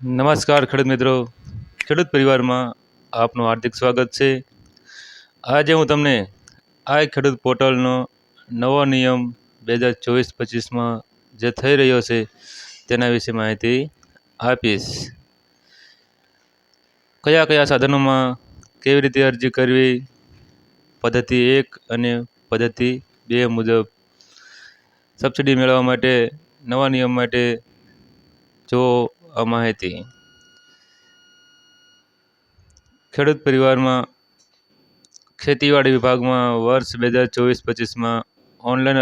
નમસ્કાર ખેડૂત મિત્રો, ખેડૂત પરિવારમાં આપનું હાર્દિક સ્વાગત છે. આજે હું તમને આ ખેડૂત પોર્ટલનો નવો નિયમ 2024-25માં જે થઈ રહ્યો છે તેના વિશે માહિતી આપીશ. કયા કયા સાધનોમાં કેવી રીતે અરજી કરવી, પદ્ધતિ 1 અને પદ્ધતિ 2 મુજબ સબસિડી મેળવવા માટે નવા નિયમ માટે જો આ માહિતી. ખેડૂત પરિવારમાં ખેતીવાડી વિભાગમાં વર્ષ 2024-25માં ઓનલાઈન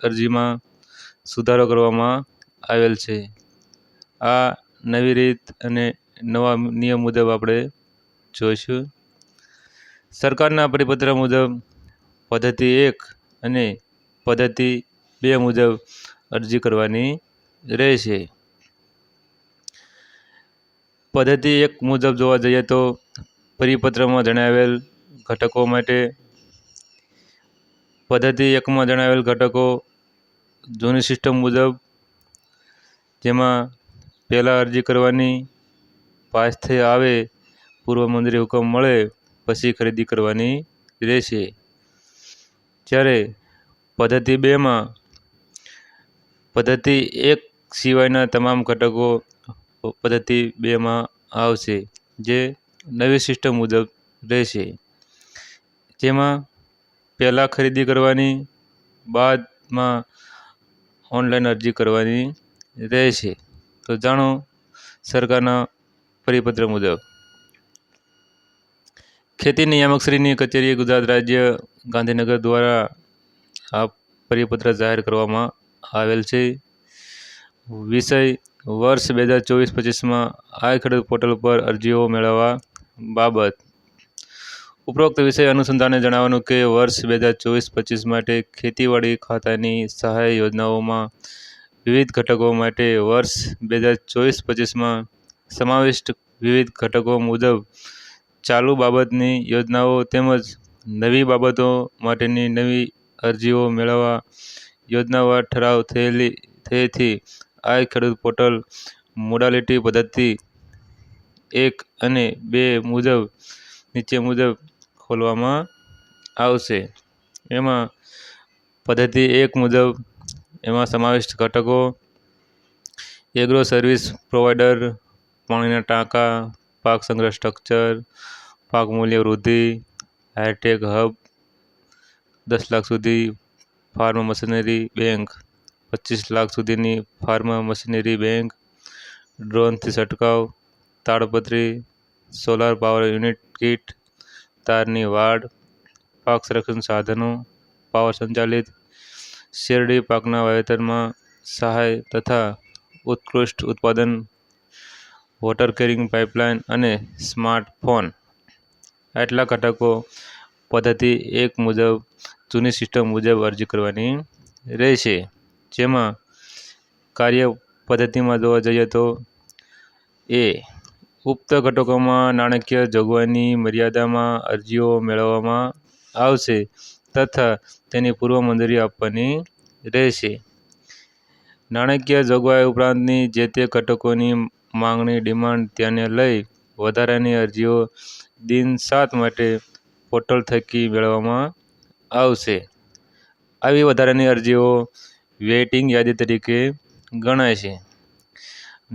અરજીમાં સુધારો કરવામાં આવેલ છે. આ નવી રીત અને નવા નિયમ મુજબ આપણે જોઈશું. સરકારના પરિપત્ર મુજબ પદ્ધતિ 1 અને પદ્ધતિ 2 મુજબ અરજી કરવાની રહેશે. પદ્ધતિ 1 મુજબ જોવા જઈએ તો પરિપત્રમાં જણાવેલ ઘટકો માટે પદ્ધતિ 1માં જણાવેલ ઘટકો જૂની સિસ્ટમ મુજબ, જેમાં પહેલાં અરજી કરવાની, પાસ થઈ આવે, પૂર્વ મંજૂરી હુકમ મળે પછી ખરીદી કરવાની રહેશે. જ્યારે પદ્ધતિ 2માં પદ્ધતિ 1 સિવાયના તમામ ઘટકો પદ્ધતિ 2માં આવશે, જે નવી સિસ્ટમ મુજબ રહેશે. જેમાં પહેલાં ખરીદી કરવાની, બાદમાં ઓનલાઈન અરજી કરવાની રહેશે. તો જાણો સરકારના પરિપત્ર મુજબ. ખેતી નિયામકશ્રીની કચેરી ગુજરાત રાજ્ય ગાંધીનગર દ્વારા આ પરિપત્ર જાહેર કરવામાં આવેલ છે. વિષય વર્ષ 2024-25માં આ ખેડૂત પોર્ટલ પર અરજીઓ મેળવવા બાબત. ઉપરોક્ત વિષય અનુસંધાને જણાવવાનું કે વર્ષ 2024-25 માટે ખેતીવાડી ખાતાની સહાય યોજનાઓમાં વિવિધ ઘટકો માટે વર્ષ 2024-25માં સમાવિષ્ટ વિવિધ ઘટકો મુજબ ચાલુ બાબતની યોજનાઓ તેમજ નવી બાબતો માટેની નવી અરજીઓ મેળવવા યોજનાવાર ઠરાવ થયેથી આ ખેડૂત પોર્ટલ મોડાલિટી પદ્ધતિ 1 અને 2 મુજબ નીચે મુજબ ખોલવામાં આવશે. એમાં પદ્ધતિ 1 મુજબ એમાં સમાવિષ્ટ ઘટકો એગ્રો સર્વિસ પ્રોવાઈડર, પાણીના ટાંકા, પાક સંગ્રહ સ્ટ્રક્ચર, પાક મૂલ્ય વૃદ્ધિ, હાઈટેક હબ, 10 લાખ સુધી ફાર્મ મશીનરી બેંક, 25 લાખ સુધીની ફાર્મ મશીનરી બેંક, ડ્રોનથી છંટકાવ, તાડપત્રી, સોલાર પાવર યુનિટ કીટ, તારની વાડ, પાક સંરક્ષણ સાધનો, પાવર સંચાલિત, શેરડી પાકના વાવેતરમાં સહાય તથા ઉત્કૃષ્ટ ઉત્પાદન, વોટર કેરિંગ પાઇપલાઇન અને સ્માર્ટ ફોન. આટલા ઘટકો પદ્ધતિ 1 મુજબ જૂની સિસ્ટમ મુજબ અરજી કરવાની રહેશે. જેમાં કાર્ય પદ્ધતિમાં જોવા જઈએ તો એ ઉક્ત ઘટકોમાં નાણાકીય જોગવાઈની મર્યાદામાં અરજીઓ મેળવવામાં આવશે તથા તેની પૂર્વ મંજૂરી આપવાની રહેશે. નાણાકીય જોગવાઈ ઉપરાંતની જે તે ઘટકોની માંગણી ડિમાન્ડ ધ્યાને લઈ વધારાની અરજીઓ દિન 7 માટે પોર્ટલ થકી મેળવવામાં આવશે. આવી વધારાની અરજીઓ વેઇટિંગ યાદી તરીકે ગણાય છે.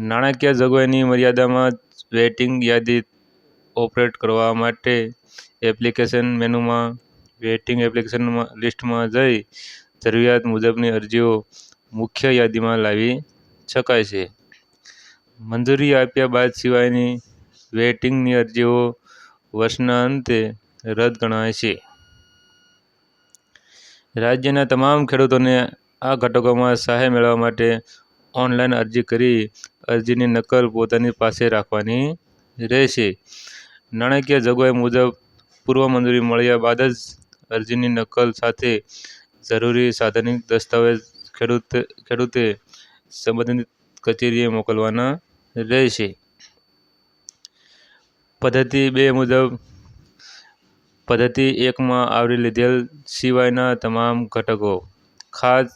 નાણાકીય જોગવાઈની મર્યાદામાં વેઇટિંગ યાદી ઓપરેટ કરવા માટે એપ્લિકેશન મેનુમાં વેઇટિંગ એપ્લિકેશન લિસ્ટમાં જઈ જરૂરિયાત મુજબની અરજીઓ મુખ્ય યાદીમાં લાવી શકાય છે. મંજૂરી આપ્યા બાદ સિવાયની વેઇટિંગની અરજીઓ વર્ષના અંતે રદ ગણાય છે. રાજ્યના તમામ ખેડૂતોને આ ઘટકોમાં સહાય મેળવવા માટે ઓનલાઈન અરજી કરી અરજીની નકલ પોતાની પાસે રાખવાની રહેશે. નાણાકીય જોગવાઈ મુજબ પૂર્વ મંજૂરી મળ્યા બાદ જ અરજીની નકલ સાથે જરૂરી સાધનિક દસ્તાવેજ ખેડૂતે સંબંધિત કચેરીએ મોકલવાના રહેશે. પદ્ધતિ 2 મુજબ પદ્ધતિ 1માં આવરી લીધેલ સિવાયના તમામ ઘટકો. ખાસ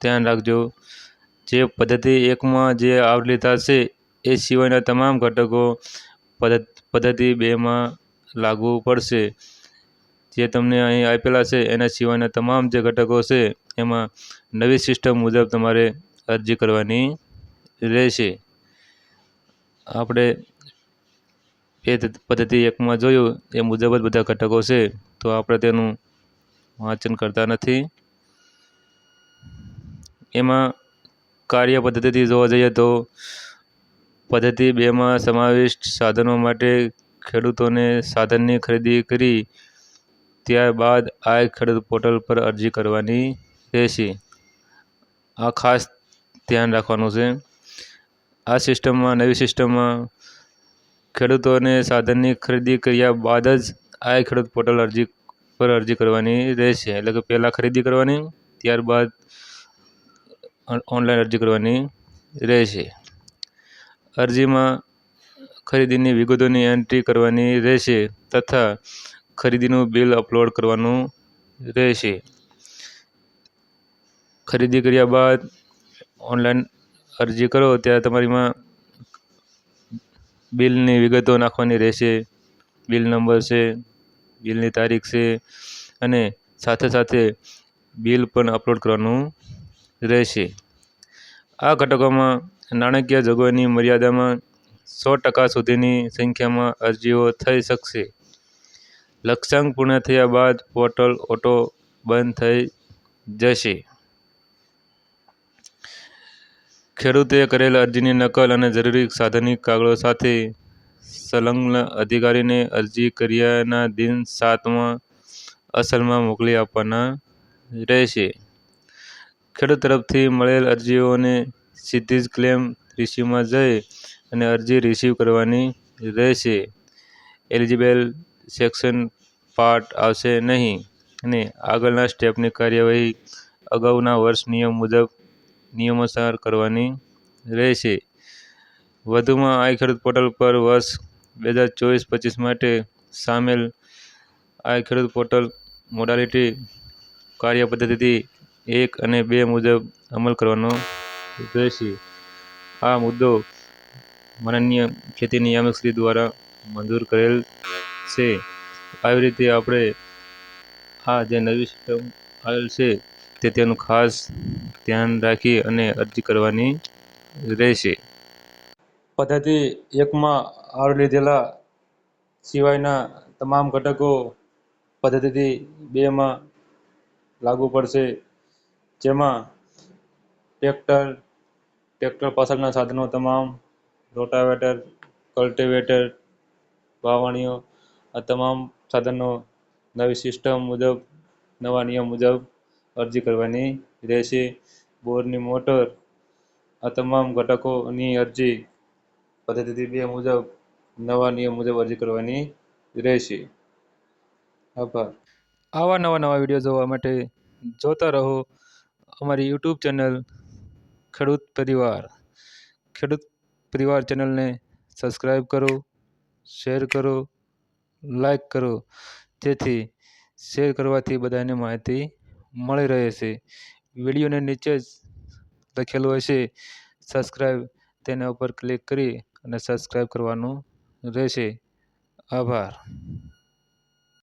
ધ્યાન રાખજો, જે પદ્ધતિ 1માં જે આવરી લીધા છે એ સિવાયના તમામ ઘટકો પદ્ધતિ 2માં લાગુ પડશે. જે તમને અહીં આપેલા છે એના સિવાયના તમામ જે ઘટકો છે એમાં નવી સિસ્ટમ મુજબ તમારે અરજી કરવાની રહેશે. આપણે પદ્ધતિ 1માં જોયું એ મુજબ જ બધા ઘટકો છે, તો આપણે તેનું વાંચન કરતા નથી. એમાં કાર્ય પદ્ધતિથી જોવા જઈએ તો પદ્ધતિ 2માં સમાવિષ્ટ સાધનો માટે ખેડૂતોને સાધનની ખરીદી કરી ત્યારબાદ આ ખેડૂત પોર્ટલ પર અરજી કરવાની રહેશે. આ ખાસ ધ્યાન રાખવાનું છે. આ નવી સિસ્ટમમાં ખેડૂતોને સાધનની ખરીદી કર્યા બાદ જ આ ખેડૂત પોર્ટલ પર અરજી કરવાની રહેશે. એટલે કે પહેલાં ખરીદી કરવાની, ત્યારબાદ ઓનલાઈન અરજી કરવાની રહેશે. અરજીમાં ખરીદીની વિગતોની એન્ટ્રી કરવાની રહેશે તથા ખરીદીનું બિલ અપલોડ કરવાનું રહેશે. ખરીદી કર્યા બાદ ઓનલાઈન અરજી કરો ત્યારે તમારીમાં બિલની વિગતો નાખવાની રહેશે. બિલ નંબર છે, બિલની તારીખ છે અને સાથે સાથે બિલ પણ અપલોડ કરવાનું રહેશે. આ ઘટકોમાં નાણાકીય જોગવાઈની મર્યાદામાં 100% સુધીની સંખ્યામાં અરજીઓ થઈ શકશે. લક્ષ્યાંક પૂર્ણ થયા બાદ પોર્ટલ ઓટો બંધ થઈ જશે. ખેડૂતે કરેલ અરજીની નકલ અને જરૂરી સાધનિક કાગળો સાથે સંલગ્ન અધિકારીને અરજી કર્યાના દિન 7મા અસલમાં મોકલી આપવાના રહેશે. ખેડૂત તરફથી મળેલ અરજીઓને સીધી જ ક્લેમ રિસીવમાં જઈ અને અરજી રિસીવ કરવાની રહેશે. એલિજિબલ સેક્શન પાર્ટ આવશે નહીં અને આગળના સ્ટેપની કાર્યવાહી અગાઉના વર્ષ નિયમોસાર કરવાની રહેશે. વધુમાં આ ખેડૂત પોર્ટલ પર વર્ષ 2024-25 માટે સામેલ આ ખેડૂત પોર્ટલ મોડાલિટી કાર્ય પદ્ધતિ 1 અને 2 મુજબ અમલ કરવાનો રહેશે. આ મુદ્દો માનનીય ખેતી નિયામક શ્રી દ્વારા મંજૂર કરેલ છે. આવી રીતે આપણે આ જે નવી સિસ્ટમ આવેલ છે તેનું ખાસ ધ્યાન રાખી અને અરજી કરવાની રહેશે. પદ્ધતિ 1માં આવરી લીધેલા સિવાયના તમામ ઘટકો પદ્ધતિ 2માં લાગુ પડશે. જેમાં ટ્રેક્ટર પાછળના સાધનો તમામ, રોટાવેટર, કલ્ટિવેટર, વાવણીઓ, આ તમામ સાધનો નવી સિસ્ટમ મુજબ, નવા નિયમ મુજબ અરજી કરવાની રહેશે. બોરની મોટર, આ તમામ ઘટકોની અરજી પદ્ધતિ 2 મુજબ, નવા નિયમ મુજબ અરજી કરવાની રહેશે. આભાર. આવા નવા વિડીયો જોવા માટે જોતા રહો અમારી યુટ્યુબ ચેનલ ખેડૂત પરિવાર. ખેડૂત પરિવાર ચેનલને સબસ્ક્રાઈબ કરો, શેર કરો, લાઈક કરો, જેથી શેર કરવાથી બધાને માહિતી મળી રહે છે. વિડીયોને નીચે જ લખેલું હશે સબસ્ક્રાઈબ, તેના ઉપર ક્લિક કરી અને સબસ્ક્રાઈબ કરવાનું રહેશે. આભાર.